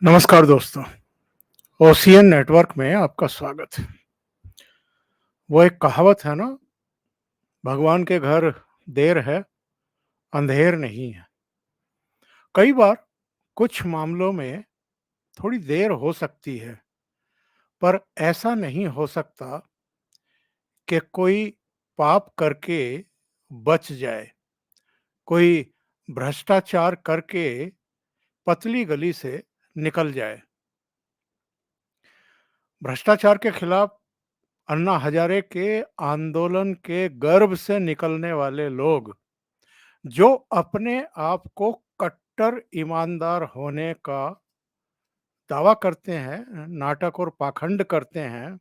नमस्कार दोस्तों। Ocean network में आपका स्वागत है। वो एक कहावत है ना, भगवान के घर देर है, अंधेर नहीं है। कई बार कुछ मामलों में थोड़ी देर हो सकती है, पर ऐसा नहीं हो सकता कि कोई पाप करके बच जाए, कोई भ्रष्टाचार करके पतली गली से निकल जाए। भ्रष्टाचार के खिलाफ अन्ना हजारे के आंदोलन के गर्भ से निकलने वाले लोग जो अपने आप को कट्टर ईमानदार होने का दावा करते हैं, नाटक और पाखंड करते हैं,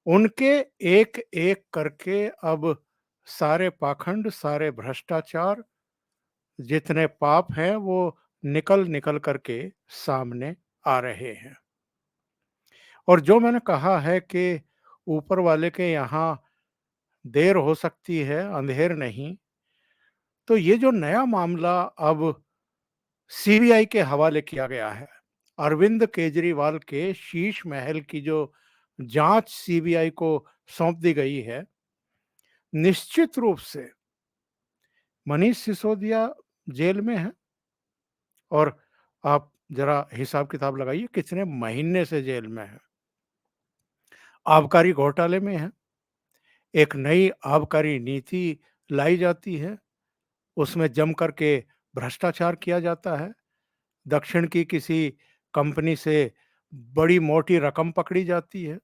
उनके एक-एक करके अब सारे पाखंड, सारे भ्रष्टाचार, जितने पाप हैं वो निकल-निकल करके सामने आ रहे हैं। और जो मैंने कहा है कि ऊपर वाले के यहाँ देर हो सकती है, अंधेर नहीं, तो ये जो नया मामला अब सीबीआई के हवाले किया गया है। अरविंद केजरीवाल के शीश महल की जो जांच सीबीआई को सौंप दी गई है, निश्चित रूप से मनीष सिसोदिया जेल में है। और आप जरा हिसाब किताब लगाइए कितने महीने से जेल में है। आबकारी घोटाले में है। एक नई आबकारी नीति लाई जाती है, उसमें जम करके भ्रष्टाचार किया जाता है। दक्षिण की किसी कंपनी से बड़ी मोटी रकम पकड़ी जाती है,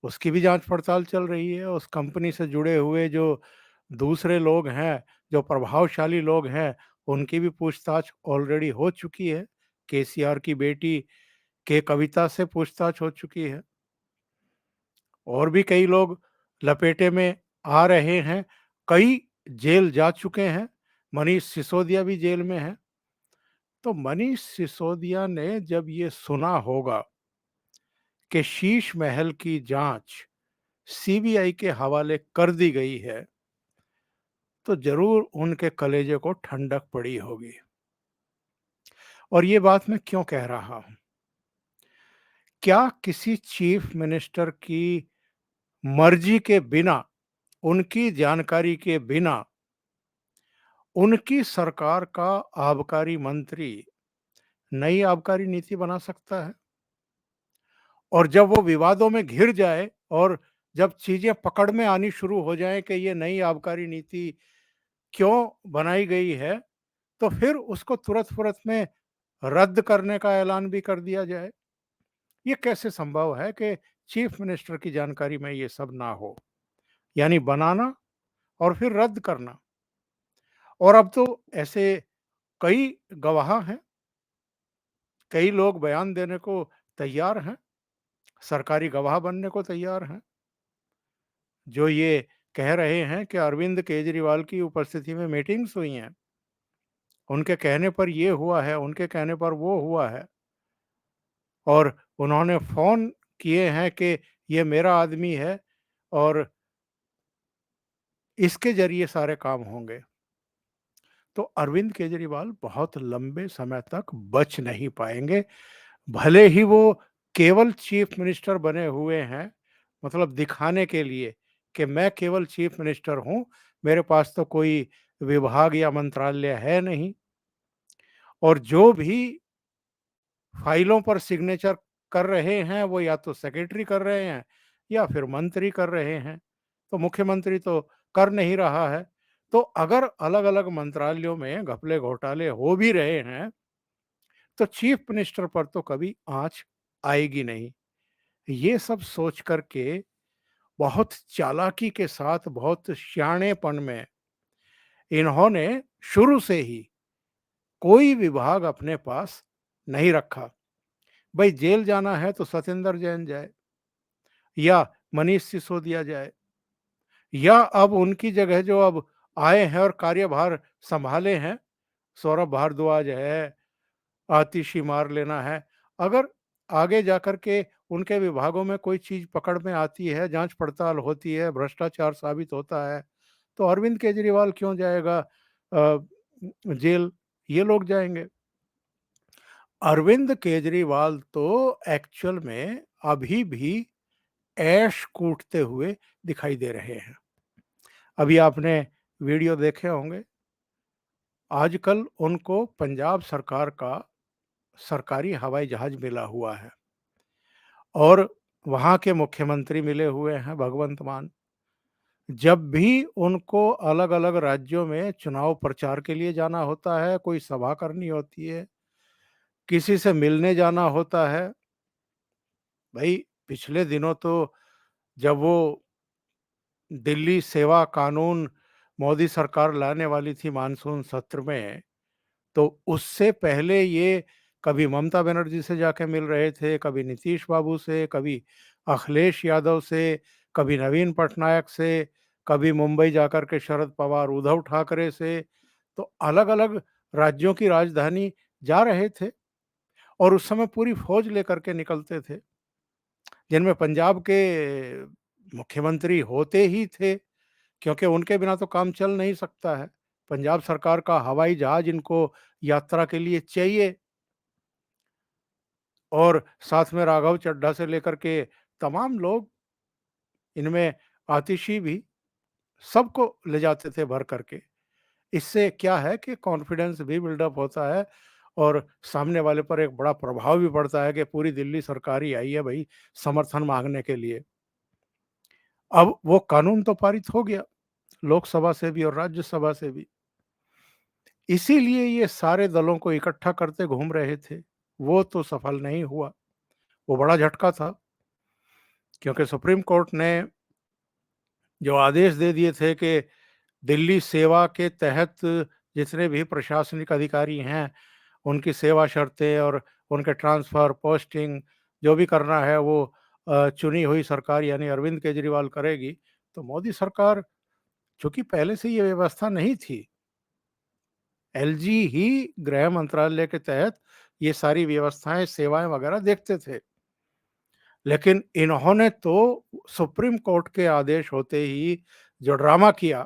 उसकी भी जांच पड़ताल चल रही है। उस कंपनी से जुड़े हुए जो दूसरे लोग हैं, जो प्रभावशाली लोग हैं, उनकी भी पूछताछ ऑलरेडी हो चुकी है। केसीआर की बेटी के कविता से पूछताछ हो चुकी है। और भी कई लोग लपेटे में आ रहे हैं, कई जेल जा चुके हैं। मनीष सिसोदिया भी जेल में है। तो मनीष सिसोदिया ने जब ये सुना होगा कि शीश महल की जांच सीबीआई के हवाले कर दी गई है, तो जरूर उनके कलेजे को ठंडक पड़ी होगी। और ये बात मैं क्यों कह रहा हूं? क्या किसी चीफ मिनिस्टर की मर्जी के बिना, उनकी जानकारी के बिना, उनकी सरकार का आबकारी मंत्री नई आबकारी नीति बना सकता है? और जब वो विवादों में घिर जाए और जब चीजें पकड़ में आनी शुरू हो जाएं कि ये नई आबकारी नीति क्यों बनाई गई है, तो फिर उसको तुरंत-फुरत में रद्द करने का ऐलान भी कर दिया जाए। ये कैसे संभव है कि चीफ मिनिस्टर की जानकारी में ये सब ना हो? यानी बनाना और फिर रद्द करना। और अब तो ऐसे कई गवाह हैं, कई लोग बयान देने को तैयार हैं, सरकारी गवाह बनने को तैयार हैं, जो ये कह रहे हैं कि अरविंद केजरीवाल की उपस्थिति में मीटिंग्स हुई हैं। उनके कहने पर ये हुआ है, उनके कहने पर वो हुआ है। और उन्होंने फ़ोन किए हैं कि ये मेरा आदमी है और इसके ज़रिए सारे काम होंगे। तो अरविंद केजरीवाल बहुत लंबे समय तक बच नहीं पाएँगे। भले ही वो केवल चीफ मिनिस्टर बने हुए हैं, मतलब दिखाने के लिए कि मैं केवल चीफ मिनिस्टर हूँ, मेरे पास तो कोई विभाग या मंत्रालय है नहीं। और जो भी फाइलों पर सिग्नेचर कर रहे हैं, वो या तो सेक्रेटरी कर रहे हैं या फिर मंत्री कर रहे हैं। तो मुख्यमंत्री तो कर नहीं रहा है। तो अगर अलग-अलग मंत्रालयों में घपले घोटाले हो भी रहे हैं, तो चीफ मिनिस्टर पर तो कभी आँच आएगी नहीं। ये सब सोच कर के बहुत चालाकी के साथ, बहुत शाणेपन में इन्होंने शुरू से ही कोई विभाग अपने पास नहीं रखा। भई जेल जाना है तो सत्येंद्र जैन जाए या मनीष सिसोदिया जाए, या अब उनकी जगह जो अब आए हैं और कार्यभार संभाले हैं, सौरभ भारद्वाज है, आतिशी मार लेना है। अगर आगे जाकर के उनके विभागों में कोई चीज़ पकड़ में आती है, जाँच पड़ताल होती है, भ्रष्टाचार साबित होता है, तो अरविंद केजरीवाल क्यों जाएगा जेल? ये लोग जाएँगे। अरविंद केजरीवाल तो एक्चुअल में अभी भी ऐश कूटते हुए दिखाई दे रहे हैं। अभी आपने वीडियो देखे होंगे, आजकल उनको पंजाब सरकार का सरकारी हवाई जहाज मिला हुआ है और वहाँ के मुख्यमंत्री मिले हुए हैं भगवंत मान। जब भी उनको अलग-अलग राज्यों में चुनाव प्रचार के लिए जाना होता है, कोई सभा करनी होती है, किसी से मिलने जाना होता है, भई पिछले दिनों तो जब वो दिल्ली सेवा कानून मोदी सरकार लाने वाली थी मानसून सत्र में, तो उससे पहले ये कभी ममता बनर्जी से जाके मिल रहे थे, कभी नीतीश बाबू से, कभी अखिलेश यादव से, कभी नवीन पटनायक से, कभी मुंबई जाकर के शरद पवार, उद्धव ठाकरे से, तो अलग-अलग राज्यों की राजधानी जा रहे थे और उस समय पूरी फौज लेकर के निकलते थे, जिनमें पंजाब के मुख्यमंत्री होते ही थे, क्योंकि उनके बिना तो काम चल नहीं सकता है। पंजाब सरकार का हवाई जहाज इनको यात्रा के लिए चाहिए और साथ में राघव चड्ढा से लेकर के तमाम लोग, इनमें आतिशी भी, सबको ले जाते थे भर करके। इससे क्या है कि कॉन्फिडेंस भी बिल्डअप होता है और सामने वाले पर एक बड़ा प्रभाव भी पड़ता है कि पूरी दिल्ली सरकार ही आई है भई समर्थन माँगने के लिए। अब वो कानून तो पारित हो गया, लोकसभा से भी और राज्यसभा से भी। इसीलिए ये सारे दलों को इकट्ठा करते घूम रहे थे। वो तो सफल नहीं हुआ। वो बड़ा झटका था, क्योंकि सुप्रीम कोर्ट ने जो आदेश दे दिए थे कि दिल्ली सेवा के तहत जितने भी प्रशासनिक अधिकारी हैं, उनकी सेवा शर्तें और उनके ट्रांसफ़र, पोस्टिंग जो भी करना है वो चुनी हुई सरकार यानी अरविंद केजरीवाल करेगी। तो मोदी सरकार, चूँकि पहले से ये व्यवस्था नहीं थी, एलजी ही गृह मंत्रालय के तहत ये सारी व्यवस्थाएँ, सेवाएँ वगैरह देखते थे। लेकिन इन्होंने तो सुप्रीम कोर्ट के आदेश होते ही जो ड्रामा किया,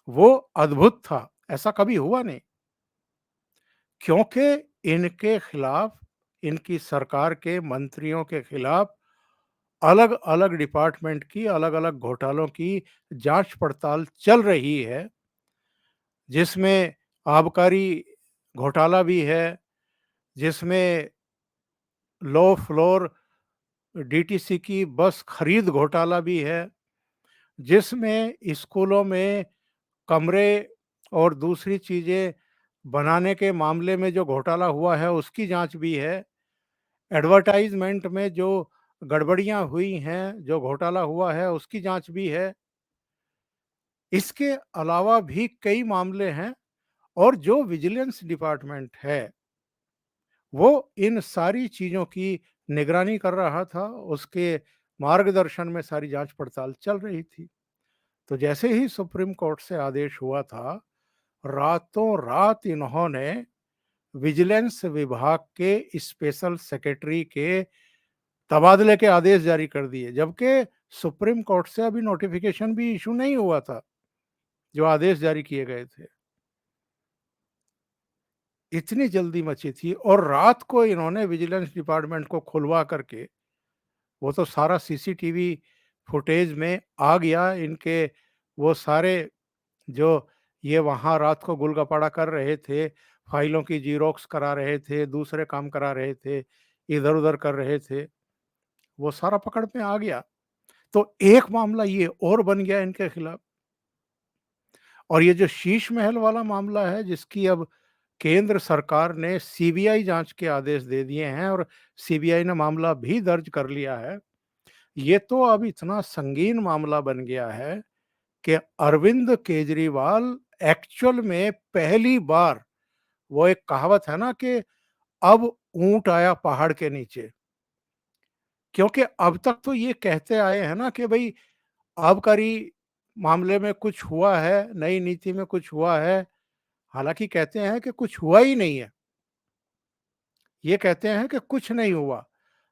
वो अद्भुत था, ऐसा कभी हुआ नहीं। क्योंकि इनके खिलाफ, इनकी सरकार के मंत्रियों के खिलाफ अलग-अलग डिपार्टमेंट की अलग-अलग घोटालों की जाँच-पड़ताल चल रही है, जिसमें आबकारी घोटाला भी है, जिसमें लो फ्लोर डीटीसी की बस खरीद घोटाला भी है, जिसमें स्कूलों में कमरे और दूसरी चीज़ें बनाने के मामले में जो घोटाला हुआ है उसकी जाँच भी है। एडवर्टाइज़मेंट में जो गड़बड़ियाँ हुई हैं, जो घोटाला हुआ है उसकी जाँच भी है। इसके अलावा भी कई मामले हैं और जो विजिलेंस डिपार्टमेंट है, वो इन सारी चीज़ों की निगरानी कर रहा था, उसके मार्गदर्शन में सारी जाँच-पड़ताल चल रही थी। तो जैसे ही सुप्रीम कोर्ट से आदेश हुआ था, रातों-रात इन्होंने विजिलेंस विभाग के स्पेशल सेक्रेटरी के तबादले के आदेश जारी कर दिए, जबकि सुप्रीम कोर्ट से अभी नोटिफ़िकेशन भी इश्यू नहीं हुआ था, जो आदेश जारी किए गए थे। इतनी जल्दी मची थी और रात को इन्होंने विजिलेंस डिपार्टमेंट को खुलवा करके, वो तो सारा सीसीटीवी फुटेज में आ गया, इनके वो सारे जो ये वहाँ रात को गुलगपाड़ा कर रहे थे, फाइलों की ज़ेरॉक्स करा रहे थे, दूसरे काम करा रहे थे, इधर-उधर कर रहे थे, वो सारा पकड़ में आ गया। तो एक मामला ये और बन गया इनके खिलाफ। और ये जो शीश महल वाला मामला है, जिसकी अब केंद्र सरकार ने सीबीआई जाँच के आदेश दे दिए हैं और सीबीआई ने मामला भी दर्ज कर लिया है। ये तो अब इतना संगीन मामला बन गया है कि अरविंद केजरीवाल एक्चुअल में पहली बार, वो एक कहावत है ना कि अब ऊँट आया पहाड़ के नीचे। क्योंकि अब तक तो ये कहते आए हैं ना कि भई आबकारी मामले में कुछ हुआ है, नई नीति में कुछ हुआ है, हालाँकि कहते हैं कि कुछ हुआ ही नहीं है। ये कहते हैं कि कुछ नहीं हुआ।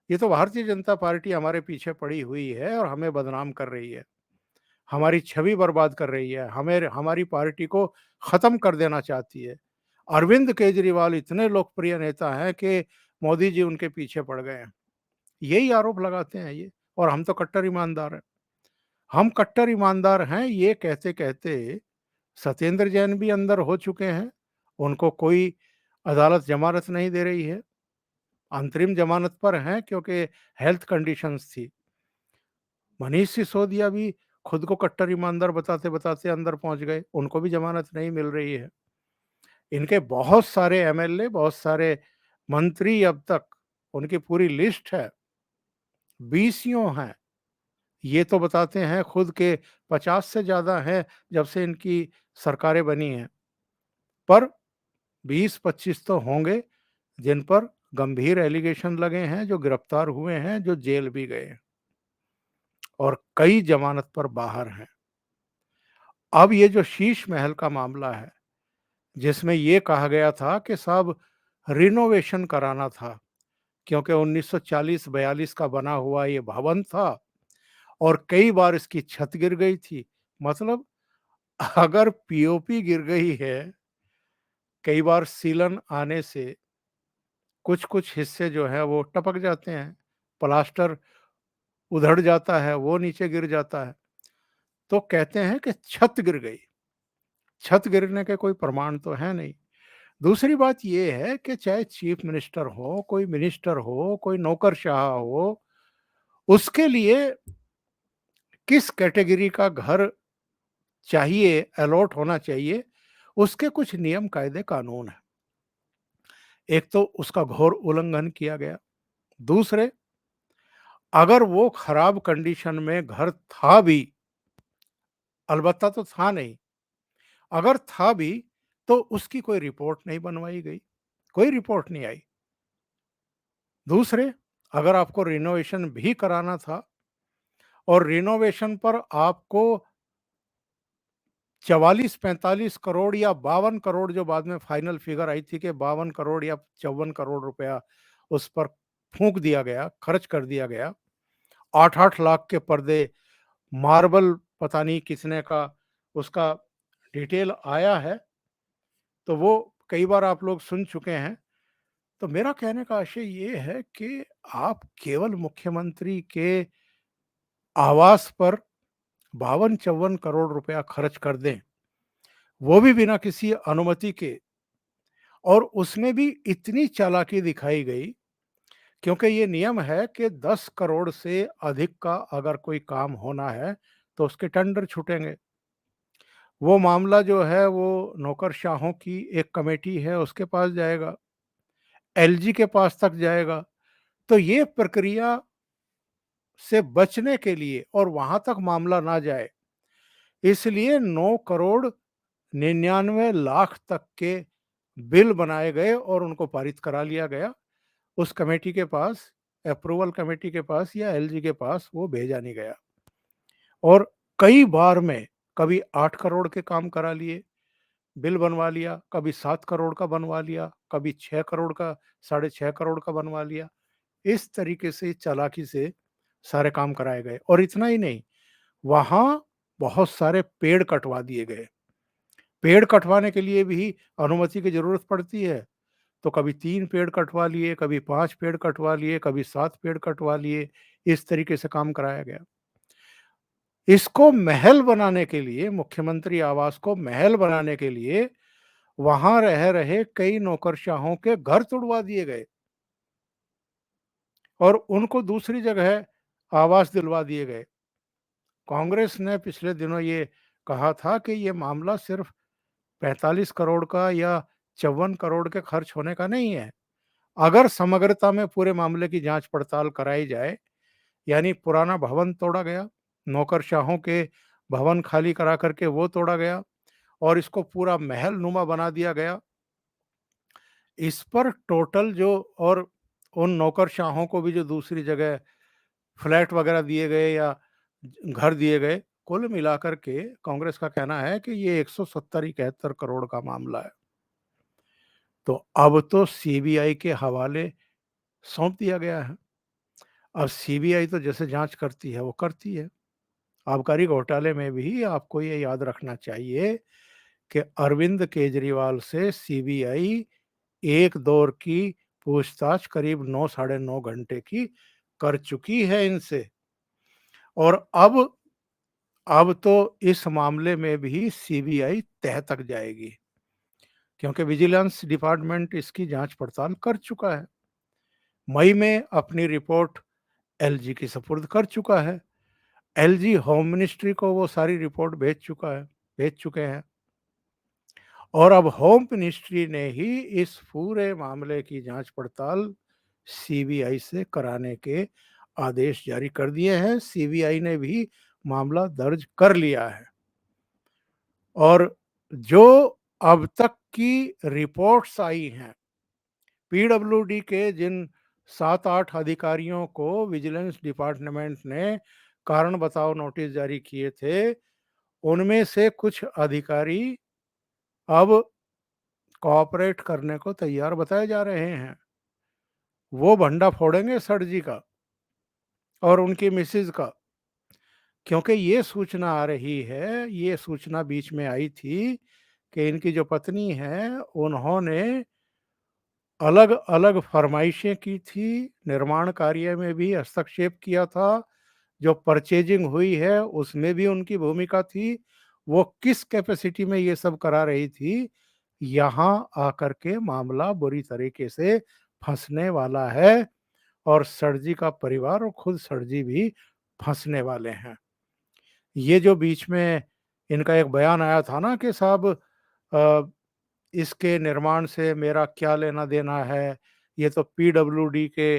ये तो भारतीय जनता पार्टी हमारे पीछे पड़ी हुई है और हमें बदनाम कर रही है, हमारी छवि बर्बाद कर रही है, हमें हमारी पार्टी को ख़त्म कर देना चाहती है। अरविंद केजरीवाल इतने लोकप्रिय नेता हैं कि मोदी जी उनके पीछे पड़ गए हैं। यही आरोप लगाते हैं ये, और हम तो कट्टर ईमानदार हैं। हम कट्टर ईमानदार हैं ये कहते-कहते सत्येंद्र जैन भी अंदर हो चुके हैं। उनको कोई अदालत ज़मानत नहीं दे रही है। अंतरिम ज़मानत पर हैं क्योंकि हेल्थ कंडीशंस थी। मनीष सिसोदिया भी खुद को कट्टर ईमानदार बताते-बताते अंदर पहुँच गए। उनको भी ज़मानत नहीं मिल रही है। इनके बहुत सारे एमएलए, बहुत सारे मंत्री अब तक, उनकी पूरी लिस्ट है, 20 हैं। ये तो बताते हैं खुद के 50 से ज़्यादा हैं जब से इनकी सरकारें बनी हैं। पर 20-25 तो होंगे जिन पर गंभीर एलिगेशन लगे हैं, जो गिरफ्तार हुए हैं, जो जेल भी गए हैं और कई जमानत पर बाहर हैं। अब ये जो शीश महल का मामला है, जिसमें ये कहा गया था कि साहब रिनोवेशन कराना था, क्योंकि 1940-42 का बना हुआ ये भवन था और कई बार इसकी छत गिर गई थी। मतलब अगर पीओपी गिर गई है, कई बार सीलन आने से कुछ-कुछ हिस्से जो है वो टपक जाते हैं, प्लास्टर उधड़ जाता है, वो नीचे गिर जाता है। तो कहते हैं कि छत गिर गई। छत गिरने के कोई प्रमाण तो है नहीं। दूसरी बात ये है कि चाहे चीफ मिनिस्टर हो, कोई मिनिस्टर हो, कोई नौकरशाह हो, उसके लिए किस कैटेगरी का घर चाहिए, अलॉट होना चाहिए, उसके कुछ नियम, कायदे, कानून हैं। एक तो उसका घोर उल्लंघन किया गया। दूसरे, अगर वो खराब कंडीशन में घर था भी, अलबत्ता तो था नहीं, अगर था भी तो उसकी कोई रिपोर्ट नहीं बनवाई गई, कोई रिपोर्ट नहीं आई। दूसरे, अगर आपको रिनोवेशन भी कराना था और रिनोवेशन पर आपको 44-45 करोड़ या 52 करोड़, जो बाद में फाइनल फिगर आई थी कि 52 करोड़ या 54 करोड़ रुपया उस पर फूंक दिया गया, खर्च कर दिया गया। 8-8 लाख के पर्दे, मार्बल पता नहीं किसने का, उसका डिटेल आया है, तो वो कई बार आप लोग सुन चुके हैं। तो मेरा कहने का आशय ये है कि आप केवल मुख्यमंत्री के आवास पर 52-54 करोड़ रुपया खर्च कर दें, वो भी बिना किसी अनुमति के, और उसमें भी इतनी चालाकी दिखाई गई, क्योंकि ये नियम है कि 10 करोड़ से अधिक का अगर कोई काम होना है, तो उसके टेंडर छूटेंगे। वो मामला जो है वो नौकरशाहों की एक कमेटी है, उसके पास जाएगा, एलजी के पास तक जाएगा। तो ये प्रक्रिया से बचने के लिए, और वहां तक मामला ना जाए, इसलिए 9 करोड़ 99 लाख तक के बिल बनाए गए और उनको पारित करा लिया गया। उस कमेटी के पास, अप्रूवल कमेटी के पास या एलजी के पास वो भेजा नहीं गया। और कई बार में कभी 8 करोड़ के काम करा लिए, बिल बनवा लिया, कभी 7 करोड़ का बनवा लिया, कभी 6 करोड़ का, साढ़े 6 करोड़ का बनवा लिया। इस तरीके से चालाकी से सारे काम कराए गए, और इतना ही नहीं, वहाँ बहुत सारे पेड़ कटवा दिए गए। पेड़ कटवाने के लिए भी अनुमति की ज़रूरत पड़ती है, तो कभी 3 पेड़ कटवा लिए, कभी 5 पेड़ कटवा लिए, कभी 7 पेड़ कटवा लिए, इस तरीके से काम कराया गया। इसको महल बनाने के लिए, मुख्यमंत्री आवास को महल बनाने के लिए, वहाँ रह रहे कई नौकरशाहों के घर तुड़वा दिए गए और उनको दूसरी जगह आवास दिलवा दिए गए। कांग्रेस ने पिछले दिनों ये कहा था कि ये मामला सिर्फ 45 करोड़ का या 54 करोड़ के खर्च होने का नहीं है। अगर समग्रता में पूरे मामले की जांच पड़ताल कराई जाए, यानी पुराना भवन तोड़ा गया, नौकरशाहों के भवन खाली करा करके वो तोड़ा गया और इसको पूरा महल नुमा बना दिया गया। इस पर टोटल जो, और उन नौकरशाहों को भी जो दूसरी जगह फ्लैट वगैरह दिए गए या घर दिए गए, कुल मिलाकर के कांग्रेस का कहना है कि ये 170-71 करोड़ का मामला है। तो अब तो सीबीआई के हवाले सौंप दिया गया है। अब सीबीआई तो जैसे जांच करती है वो करती है। आबकारी घोटाले में भी आपको ये याद रखना चाहिए कि अरविंद केजरीवाल से सीबीआई एक दौर की पूछताछ करीब 9 साढ़े 9 घंटे की कर चुकी है इनसे। और अब तो इस मामले में भी सीबीआई तह तक जाएगी, क्योंकि विजिलेंस डिपार्टमेंट इसकी जांच पड़ताल कर चुका है। मई में अपनी रिपोर्ट एलजी की सुपुर्द कर चुका है। एलजी होम मिनिस्ट्री को वो सारी रिपोर्ट भेज चुके हैं। और अब होम मिनिस्ट्री ने ही इस पूरे मामले की जांच पड़ताल सीबीआई से कराने के आदेश जारी कर दिए हैं। सीबीआई ने भी मामला दर्ज कर लिया है। और जो अब तक की रिपोर्ट्स आई हैं, पीडब्ल्यूडी के जिन 7-8 अधिकारियों को विजिलेंस डिपार्टमेंट ने कारण बताओ नोटिस जारी किए थे, उनमें से कुछ अधिकारी अब कोऑपरेट करने को तैयार बताए जा रहे हैं। वो भंडा फोड़ेंगे सर जी का और उनकी मिसेज का, क्योंकि ये सूचना आ रही है, ये सूचना बीच में आई थी कि इनकी जो पत्नी है, उन्होंने अलग-अलग फरमाइशें की थी, निर्माण कार्य में भी हस्तक्षेप किया था, जो परचेजिंग हुई है उसमें भी उनकी भूमिका थी। वो किस कैपेसिटी में ये सब करा रही थी, यहाँ आकर के मामला बुरी तरीके से फँसने वाला है और सर जी का परिवार और खुद सर जी भी फँसने वाले हैं। ये जो बीच में इनका एक बयान आया था ना कि साहब इसके निर्माण से मेरा क्या लेना-देना है, ये तो पीडब्ल्यूडी के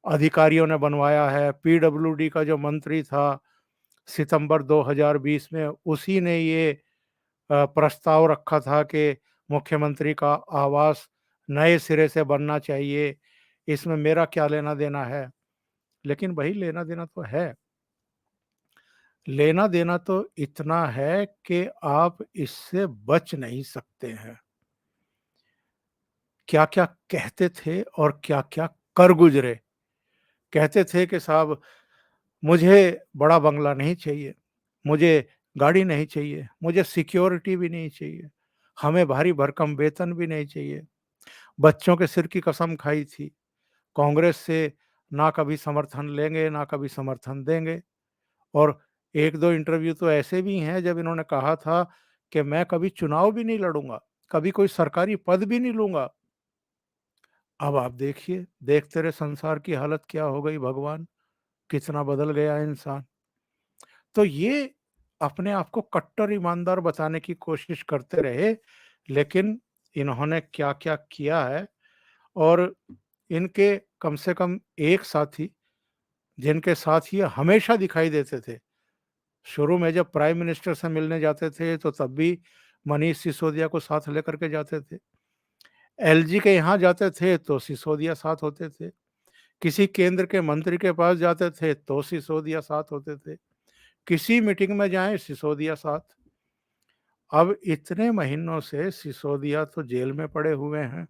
अधिकारियों ने बनवाया है। पीडब्ल्यूडी का जो मंत्री था सितंबर 2020 में, उसी ने ये प्रस्ताव रखा था कि मुख्यमंत्री का आवास नए सिरे से बनना चाहिए, इसमें मेरा क्या लेना-देना है? लेकिन भई लेना-देना तो है। लेना-देना तो इतना है कि आप इससे बच नहीं सकते हैं। क्या-क्या कहते थे और क्या-क्या कर गुज़रे। कहते थे कि साहब मुझे बड़ा बंगला नहीं चाहिए, मुझे गाड़ी नहीं चाहिए, मुझे सिक्योरिटी भी नहीं चाहिए, हमें भारी भरकम वेतन भी नहीं चाहिए। बच्चों के सिर की कसम खाई थी। कांग्रेस से ना कभी समर्थन लेंगे, ना कभी समर्थन देंगे। और 1-2 इंटरव्यू तो ऐसे भी हैं जब इन्होंने कहा था कि मैं कभी चुनाव भी नहीं लड़ूँगा, कभी कोई सरकारी पद भी नहीं लूँगा। अब आप देखिए, देखते रहे संसार की हालत क्या हो गई भगवान, कितना बदल गया इंसान। तो ये अपने आप को कट्टर ईमानदार बताने की कोशिश करते रहे, लेकिन इन्होंने क्या-क्या किया है। और इनके कम से कम एक साथी, जिनके साथ ये हमेशा दिखाई देते थे, शुरू में जब प्राइम मिनिस्टर से मिलने जाते थे, तो तब भी मनीष सिसोदिया को साथ लेकर के जाते थे। एलजी के यहाँ जाते थे, तो सिसोदिया साथ होते थे। किसी केंद्र के मंत्री के पास जाते थे, तो सिसोदिया साथ होते थे। किसी मीटिंग में जाएँ, सिसोदिया साथ। अब इतने महीनों से सिसोदिया तो जेल में पड़े हुए हैं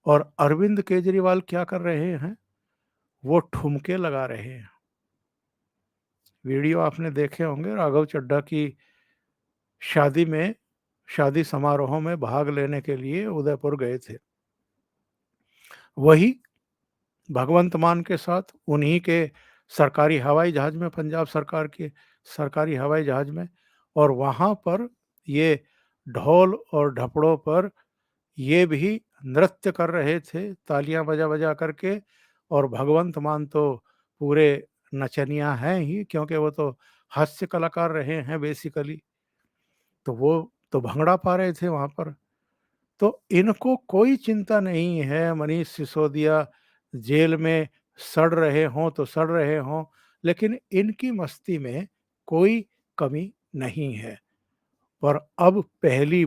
और अरविंद केजरीवाल क्या कर रहे हैं? वो ठुमके लगा रहे हैं। वीडियो आपने देखे होंगे, राघव चड्ढा की शादी में शादी समारोह में भाग लेने के लिए उदयपुर गए थे। वही भगवंत मान के साथ उन्हीं के सरकारी हवाई जहाज में, पंजाब सरकार के सरकारी हवाई जहाज में, और वहाँ पर ये ढोल और ढपड़ों पर ये भी नृत्य कर रहे थे, तालियां बजा-बजा करके। और भगवंत मान तो पूरे नचनिया हैं ही, क्योंकि वो तो हास्य कलाकार रहे हैं बेसिकली। तो वो तो भंगड़ा पा रहे थे वहाँ पर। तो इनको कोई चिंता नहीं है, मनीष सिसोदिया जेल में सड़ रहे हों तो सड़ रहे हों, लेकिन इनकी मस्ती में कोई कमी नहीं है। पर अब पहली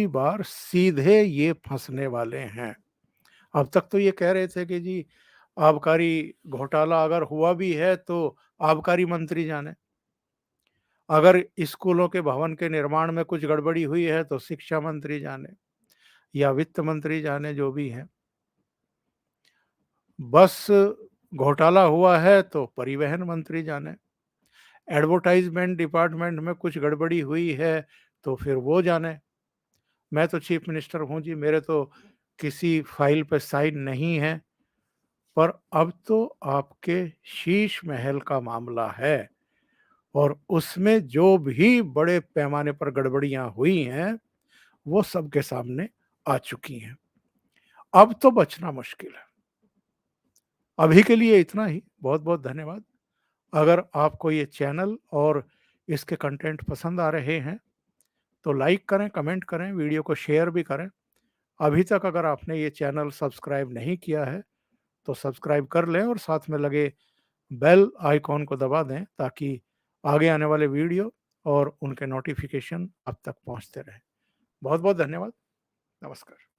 बार सीधे ये फंसने वाले हैं। अब तक तो ये कह रहे थे कि जी आबकारी घोटाला अगर हुआ भी है तो आबकारी मंत्री जाने, अगर स्कूलों के भवन के निर्माण में कुछ गड़बड़ी हुई है तो शिक्षा मंत्री जाने या वित्त मंत्री जाने, जो भी हैं। बस घोटाला हुआ है तो परिवहन मंत्री जाने। एडवर्टाइज़मेंट डिपार्टमेंट में कुछ गड़बड़ी हुई है, तो फिर वो जाने। मैं तो चीफ मिनिस्टर हूँ जी, मेरे तो किसी फ़ाइल पे साइन नहीं है। पर अब तो आपके शीश महल का मामला है और उसमें जो भी बड़े पैमाने पर गड़बड़ियाँ हुई हैं, वो सबके सामने आ चुकी हैं। अब तो बचना मुश्किल है। अभी के लिए इतना ही। बहुत-बहुत धन्यवाद। अगर आपको ये चैनल और इसके कंटेंट पसंद आ रहे हैं, तो लाइक करें, कमेंट करें, वीडियो को शेयर भी करें। अभी तक अगर आपने ये चैनल सब्सक्राइब नहीं किया है, तो सब्सक्राइब कर लें और साथ में लगे बेल आइकॉन को दबा दें ताकि आगे आने वाले वीडियो और उनके नोटिफिकेशन आप तक पहुंचते रहें। बहुत-बहुत धन्यवाद। नमस्कार।